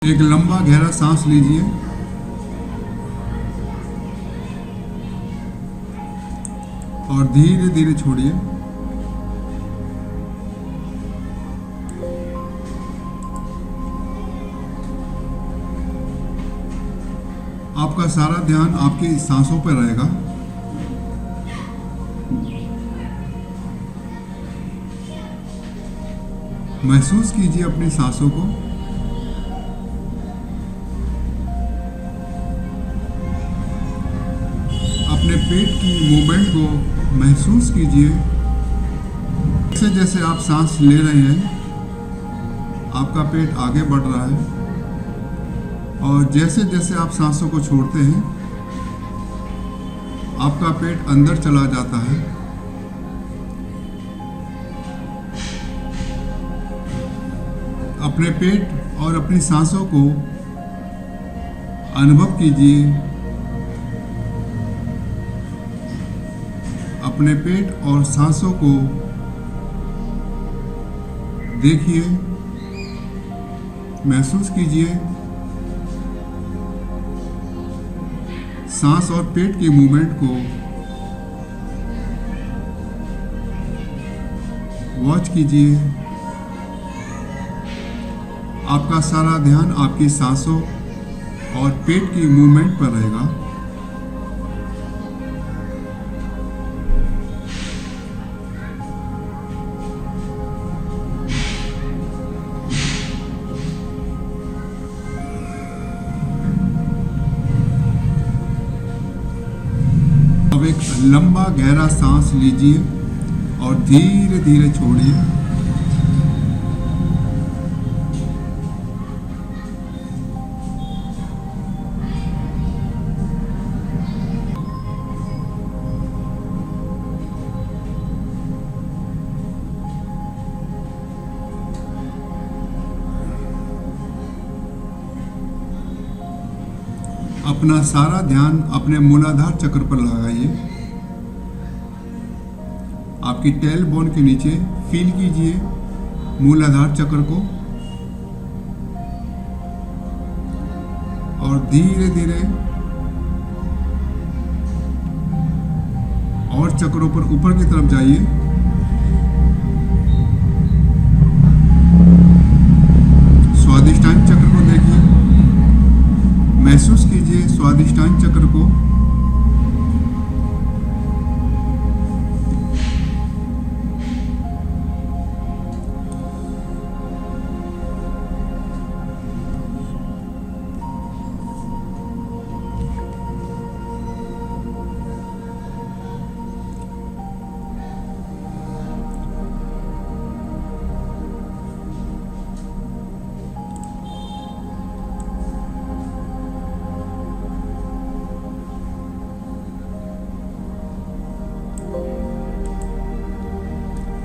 एक लंबा गहरा सांस लीजिए और धीरे धीरे छोड़िए। आपका सारा ध्यान आपकी सांसों पर रहेगा। महसूस कीजिए अपनी सांसों को। अपने पेट की मूवमेंट को महसूस कीजिए। जैसे जैसे आप सांस ले रहे हैं आपका पेट आगे बढ़ रहा है, और जैसे जैसे आप सांसों को छोड़ते हैं आपका पेट अंदर चला जाता है। अपने पेट और अपनी सांसों को अनुभव कीजिए। अपने पेट और सांसों को देखिए, महसूस कीजिए। सांस और पेट की मूवमेंट को वॉच कीजिए। आपका सारा ध्यान आपकी सांसों और पेट की मूवमेंट पर रहेगा। अब एक लंबा गहरा सांस लीजिए और धीरे धीरे छोड़िए। अपना सारा ध्यान अपने मूलाधार चक्र पर लगाइए। आपकी टेल बोन के नीचे फील कीजिए मूलाधार चक्र को, और धीरे धीरे और चक्रों पर ऊपर की तरफ जाइए। स्वादिष्टान चक्र को देखिए, महसूस कीजिए स्वादिष्टान चक्र को।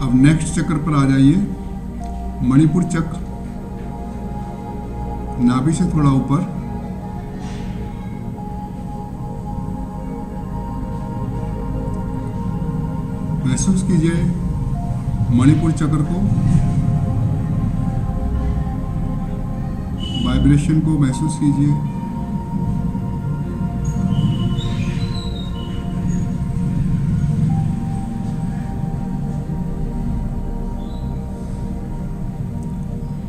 अब नेक्स्ट चक्र पर आ जाइए, मणिपुर चक्र, नाभि से थोड़ा ऊपर। महसूस कीजिए मणिपुर चक्र को, वाइब्रेशन को महसूस कीजिए।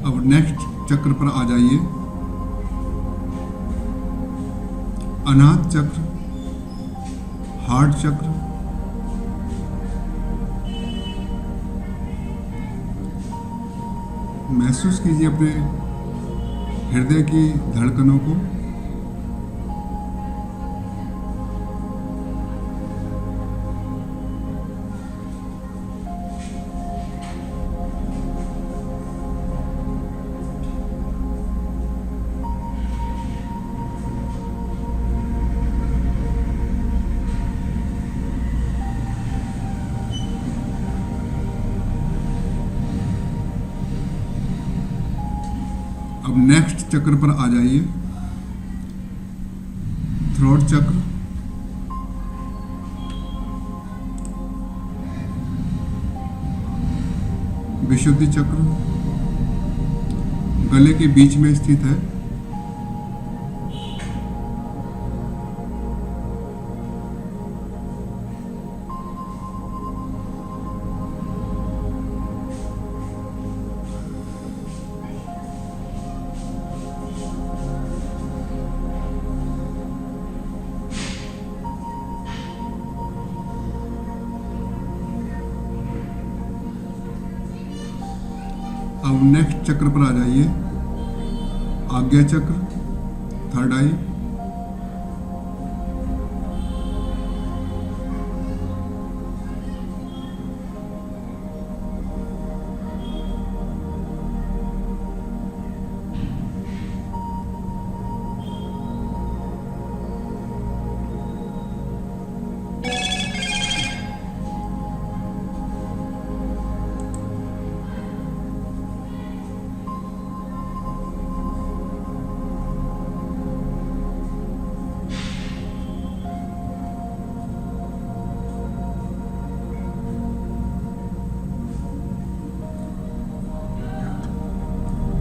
अब नेक्स्ट चक्र पर आ जाइए, अनाहत चक्र, हार्ट चक्र। महसूस कीजिए अपने हृदय की धड़कनों को। अब नेक्स्ट चक्र पर आ जाइए, थ्रोट चक्र। विशुद्धि चक्र गले के बीच में स्थित है। अब नेक्स्ट चक्र पर आ जाइए, आज्ञा चक्र, थर्ड आई।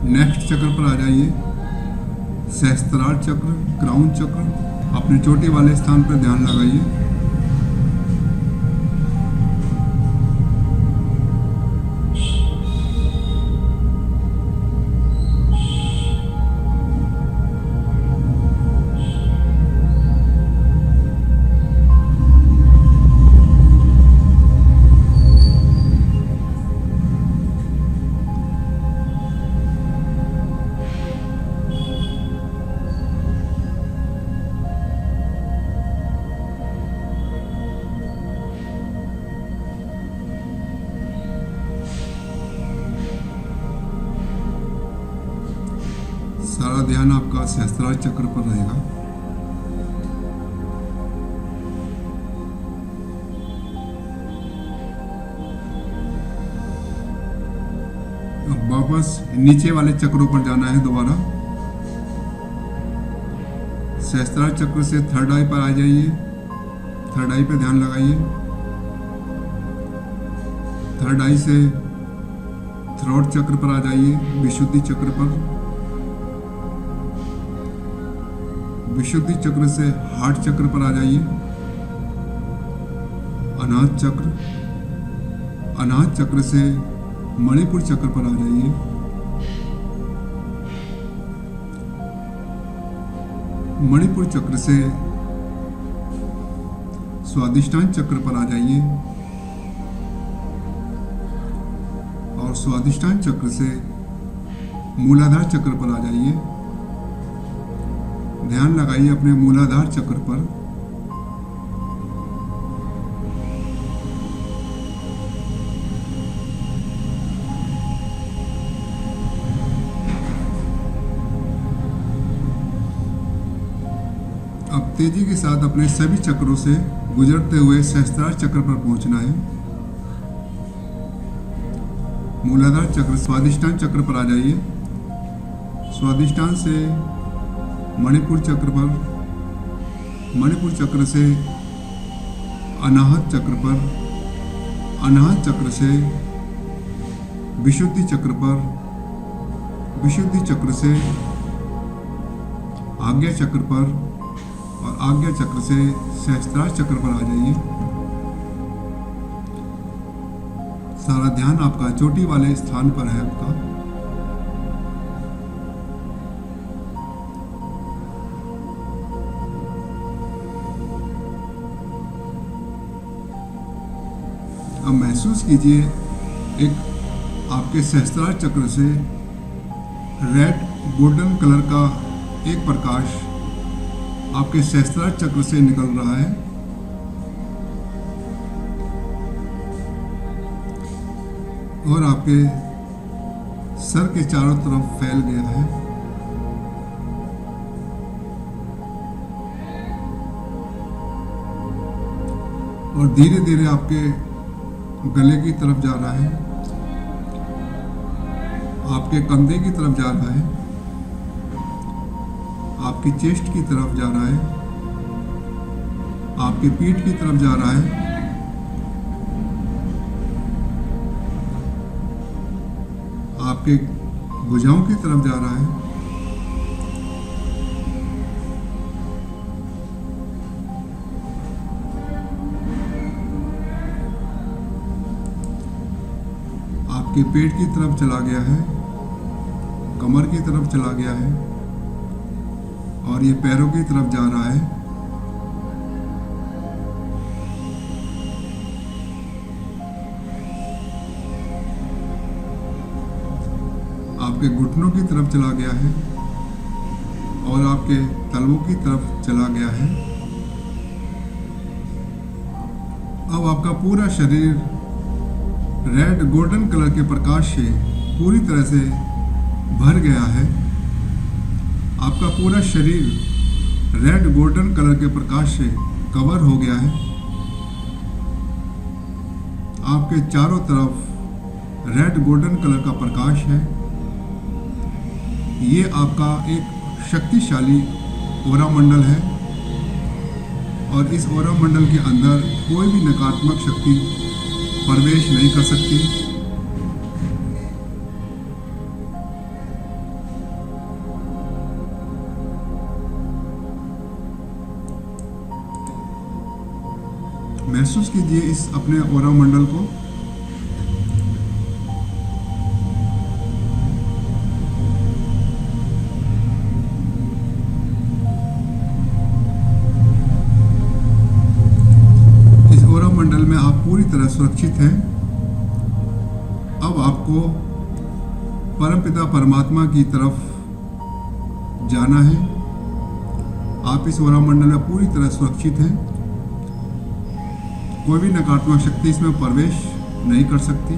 नेक्स्ट चक्र पर आ जाइए, सहस्त्रार चक्र, क्राउन चक्र। अपने चोटी वाले स्थान पर ध्यान लगाइए। सारा ध्यान आपका सहस्त्रार चक्र पर रहेगा। अब वापस नीचे वाले चक्रों पर जाना है दोबारा। सहस्त्रार चक्र से थर्ड आई पर आ जाइए, थर्ड आई पे ध्यान लगाइए। थर्ड आई से थ्रोट चक्र पर आ जाइए, विशुद्धि चक्र पर। विशुद्धि चक्र से हार्ट चक्र पर आ जाइए, अनाहत चक्र। अनाहत चक्र से मणिपुर चक्र पर आ जाइए। मणिपुर चक्र से स्वादिष्टान चक्र पर आ जाइए और स्वादिष्टान चक्र से मूलाधार चक्र पर आ जाइए। ध्यान लगाइए अपने मूलाधार चक्र पर। अब तेजी के साथ अपने सभी चक्रों से गुजरते हुए सहस्त्रार चक्र पर पहुंचना है। मूलाधार चक्र, स्वादिष्टान चक्र पर आ जाइए। स्वादिष्टान से मणिपुर चक्र पर, मणिपुर चक्र से अनाहत चक्र पर, अनाहत चक्र से विशुद्धि चक्र पर, विशुद्धि चक्र से आज्ञा चक्र पर और आज्ञा चक्र से सहस्त्रार चक्र पर आ जाइए। सारा ध्यान आपका चोटी वाले स्थान पर है आपका। अब महसूस कीजिए एक आपके सहस्त्रार चक्र से रेड गोल्डन कलर का एक प्रकाश आपके सहस्त्रार चक्र से निकल रहा है और आपके सर के चारों तरफ फैल गया है। और धीरे धीरे आपके गले की तरफ जा रहा है, आपके कंधे की तरफ जा रहा है, आपकी चेस्ट की तरफ जा रहा है, आपके पीठ की तरफ जा रहा है, आपके भुजाओं की तरफ जा रहा है, आपके पेट की तरफ चला गया है, कमर की तरफ चला गया है और ये पैरों की तरफ जा रहा है। आपके घुटनों की तरफ चला गया है और आपके तलवों की तरफ चला गया है। अब आपका पूरा शरीर रेड गोल्डन कलर के प्रकाश से पूरी तरह से भर गया है। आपका पूरा शरीर रेड गोल्डन कलर के प्रकाश से कवर हो गया है। आपके चारों तरफ रेड गोल्डन कलर का प्रकाश है। ये आपका एक शक्तिशाली ओरा मंडल है और इस ओरा मंडल के अंदर कोई भी नकारात्मक शक्ति प्रवेश नहीं कर सकती। महसूस कीजिए इस अपने ओरा मंडल को। इस ओरा मंडल में आप पूरी तरह सुरक्षित हैं। अब आपको परमपिता परमात्मा की तरफ जाना है। आप इस ओरा मंडल में पूरी तरह सुरक्षित हैं। कोई भी नकारात्मक शक्ति इसमें प्रवेश नहीं कर सकती।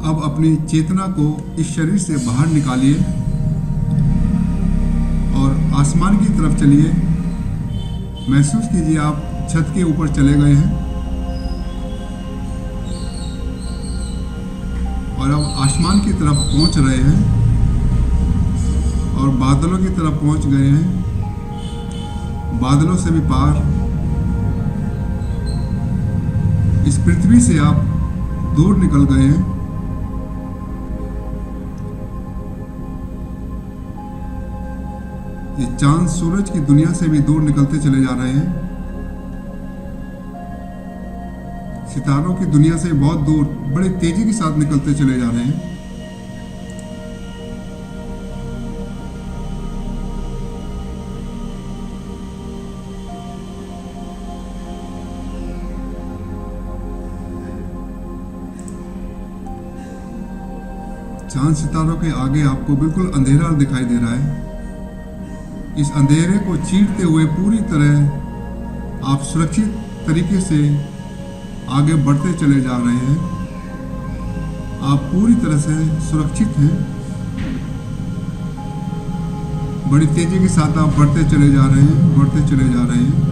अब अपनी चेतना को इस शरीर से बाहर निकालिए और आसमान की तरफ चलिए। महसूस कीजिए आप छत के ऊपर चले गए हैं और अब आसमान की तरफ पहुंच रहे हैं और बादलों की तरफ पहुंच गए हैं। बादलों से भी पार इस पृथ्वी से आप दूर निकल गए हैं। ये चांद सूरज की दुनिया से भी दूर निकलते चले जा रहे हैं। सितारों की दुनिया से बहुत दूर बड़ी तेजी के साथ निकलते चले जा रहे हैं। चांद सितारों के आगे आपको बिल्कुल अंधेरा दिखाई दे रहा है। इस अंधेरे को चीरते हुए पूरी तरह आप सुरक्षित तरीके से आगे बढ़ते चले जा रहे हैं। आप पूरी तरह से सुरक्षित हैं। बड़ी तेजी के साथ आप बढ़ते चले जा रहे हैं, बढ़ते चले जा रहे हैं।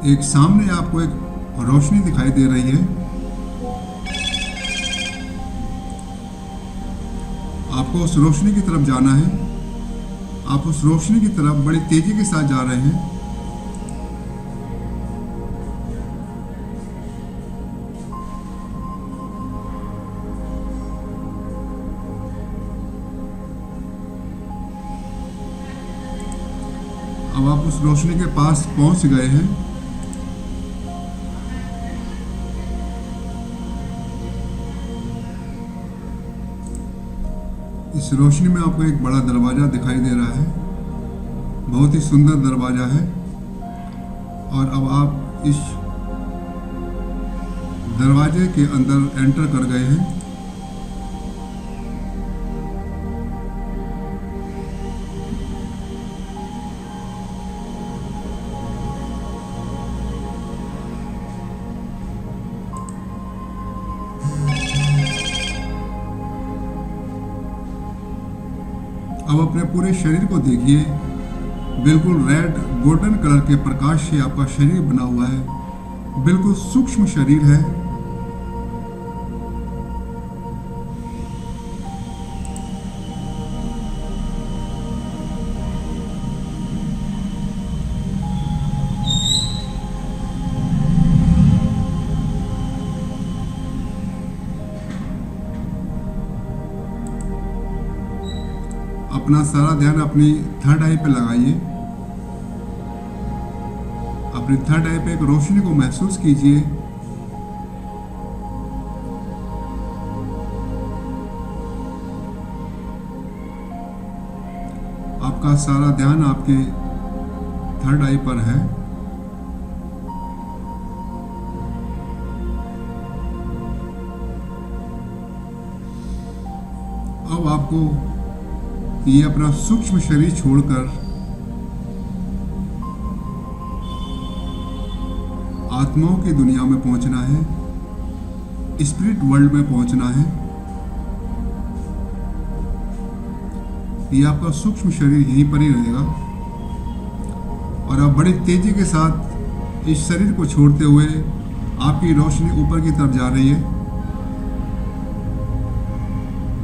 एक सामने आपको एक रोशनी दिखाई दे रही है। आपको उस रोशनी की तरफ जाना है। आप उस रोशनी की तरफ बड़ी तेजी के साथ जा रहे हैं। अब आप उस रोशनी के पास पहुंच गए हैं। इस रोशनी में आपको एक बड़ा दरवाजा दिखाई दे रहा है। बहुत ही सुंदर दरवाजा है और अब आप इस दरवाजे के अंदर एंटर कर गए हैं। अब अपने पूरे शरीर को देखिए। बिल्कुल रेड गोल्डन कलर के प्रकाश से आपका शरीर बना हुआ है। बिल्कुल सूक्ष्म शरीर है। अपना सारा ध्यान अपनी थर्ड आई पे लगाइए। अपनी थर्ड आई पे एक रोशनी को महसूस कीजिए। आपका सारा ध्यान आपके थर्ड आई पर है। अब आपको ये अपना सूक्ष्म शरीर छोड़कर आत्माओं की दुनिया में पहुंचना है, स्पिरिट वर्ल्ड में पहुंचना है। ये आपका सूक्ष्म शरीर यहीं पर ही रहेगा और आप बड़ी तेजी के साथ इस शरीर को छोड़ते हुए आपकी रोशनी ऊपर की तरफ जा रही है।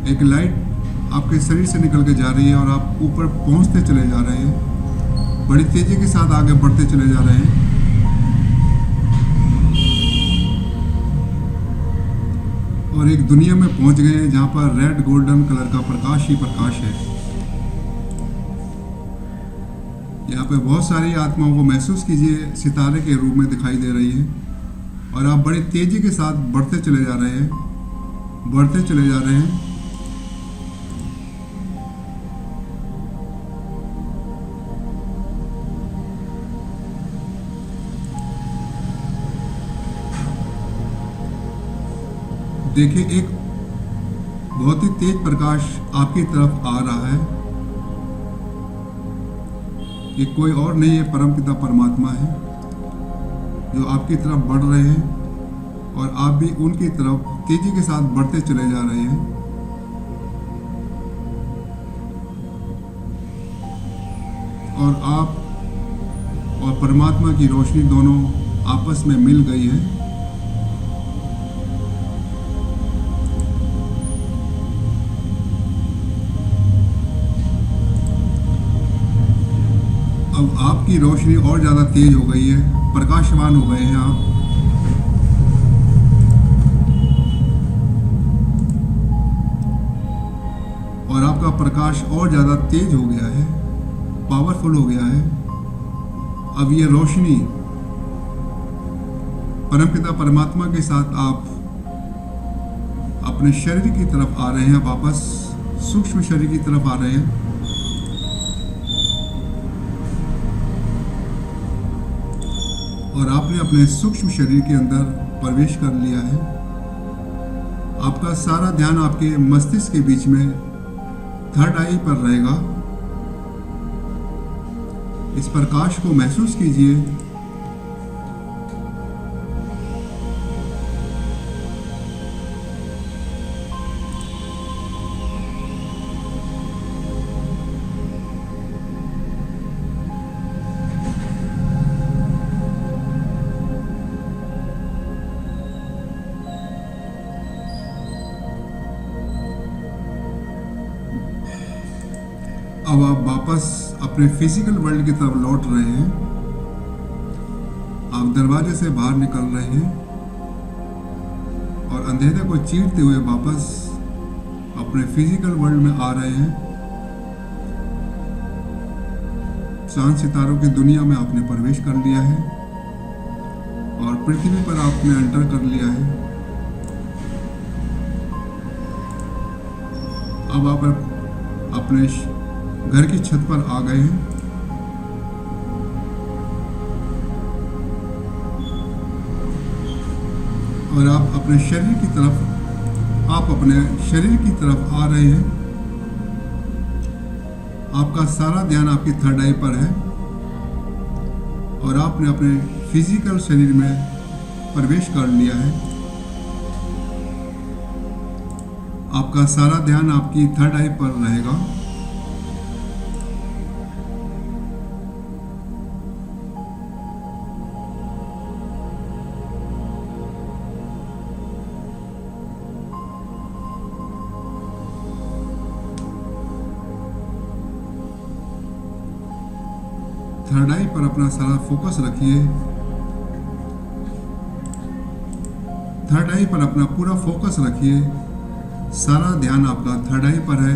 एक लाइट आपके शरीर से निकल के जा रही है और आप ऊपर पहुंचते चले जा रहे हैं, बड़ी तेजी के साथ आगे बढ़ते चले जा रहे हैं। और एक दुनिया में पहुंच गए हैं जहां पर रेड गोल्डन कलर का प्रकाश ही प्रकाश है। यहाँ पे बहुत सारी आत्माओं को महसूस कीजिए, सितारे के रूप में दिखाई दे रही है और आप बड़ी तेजी के साथ बढ़ते चले जा रहे हैं, बढ़ते चले जा रहे हैं। देखिए, एक बहुत ही तेज प्रकाश आपकी तरफ आ रहा है। ये कोई और नहीं है, परमपिता परमात्मा है जो आपकी तरफ बढ़ रहे हैं और आप भी उनकी तरफ तेजी के साथ बढ़ते चले जा रहे हैं। और आप और परमात्मा की रोशनी दोनों आपस में मिल गई है। अब आपकी रोशनी और ज़्यादा तेज हो गई है, प्रकाशवान हो गए हैं आप। और आपका प्रकाश और ज़्यादा तेज हो गया है, पावरफुल हो गया है। अब ये रोशनी परमपिता परमात्मा के साथ आप अपने शरीर की तरफ आ रहे हैं, वापस सूक्ष्म शरीर की तरफ आ रहे हैं। और आपने अपने सूक्ष्म शरीर के अंदर प्रवेश कर लिया है। आपका सारा ध्यान आपके मस्तिष्क के बीच में थर्ड आई पर रहेगा। इस प्रकाश को महसूस कीजिए। अब आप वापस अपने फिजिकल वर्ल्ड की तरफ लौट रहे हैं। आप दरवाजे से बाहर निकल रहे हैं और अंधेरे को चीरते हुए वापस अपने फिजिकल वर्ल्ड में आ रहे हैं। चांद सितारों की दुनिया में आपने प्रवेश कर लिया है और पृथ्वी पर आपने एंटर कर लिया है। अब आप अपने घर की छत पर आ गए हैं और आप अपने शरीर की तरफ आ रहे हैं। आपका सारा ध्यान आपकी थर्ड आई पर है और आपने अपने फिजिकल शरीर में प्रवेश कर लिया है। आपका सारा ध्यान आपकी थर्ड आई पर रहेगा। थर्ड आई पर अपना सारा फोकस रखिए। थर्ड आई पर अपना पूरा फोकस रखिए। सारा ध्यान आपका थर्ड आई पर है।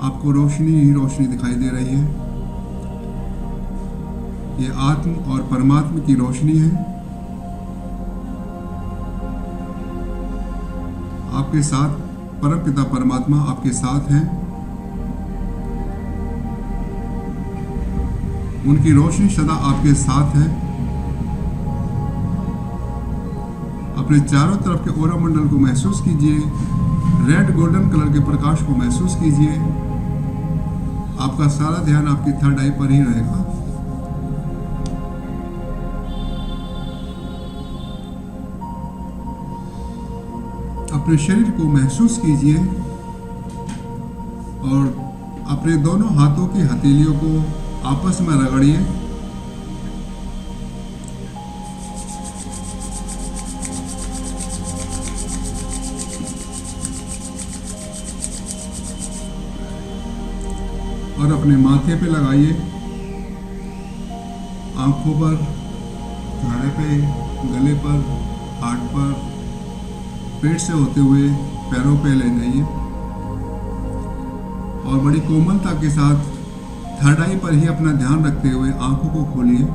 आपको रोशनी ही रोशनी दिखाई दे रही है। ये आत्म और परमात्मा की रोशनी है। आपके साथ परमपिता परमात्मा आपके साथ हैं। उनकी रोशनी सदा आपके साथ है। अपने चारों तरफ के ओरा मंडल को महसूस कीजिए। रेड गोल्डन कलर के प्रकाश को महसूस कीजिए। आपका सारा ध्यान आपकी थर्ड आई पर ही रहेगा। अपने शरीर को महसूस कीजिए और अपने दोनों हाथों की हथेलियों को आपस में रगड़िए। और अपने माथे पे लगाइए, आंखों पर, घाड़े पे, गले पर, हार्ट पर, पेट से होते हुए पैरों पे ले जाइए और बड़ी कोमलता के साथ थर्ड आई पर ही अपना ध्यान रखते हुए आंखों को खोलिए।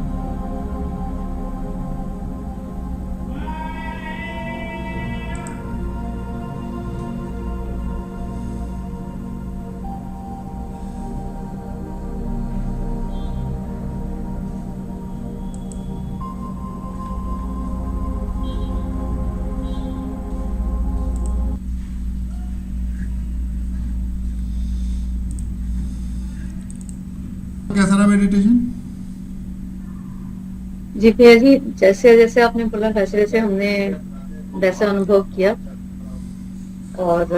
कैसा रहा मेडिटेशन? जी भैया जी, जैसे जैसे आपने बोला वैसे वैसे हमने वैसा अनुभव किया और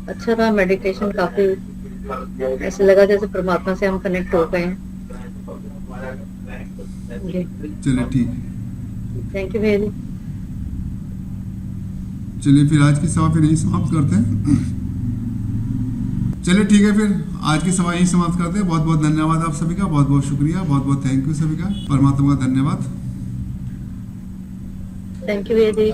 अच्छा था मेडिटेशन। काफी ऐसे लगा जैसे परमात्मा से हम कनेक्ट हो गए हैं। जी चलिए ठीक है। थैंक यू भैया जी। चलिए फिर आज की सभा फिर यही समाप्त करते हैं। चलिए ठीक है, फिर आज की सभा यही समाप्त करते हैं। बहुत बहुत धन्यवाद आप सभी का, बहुत बहुत शुक्रिया, बहुत बहुत थैंक यू सभी का। परमात्मा का धन्यवाद। थैंक यू भैया जी।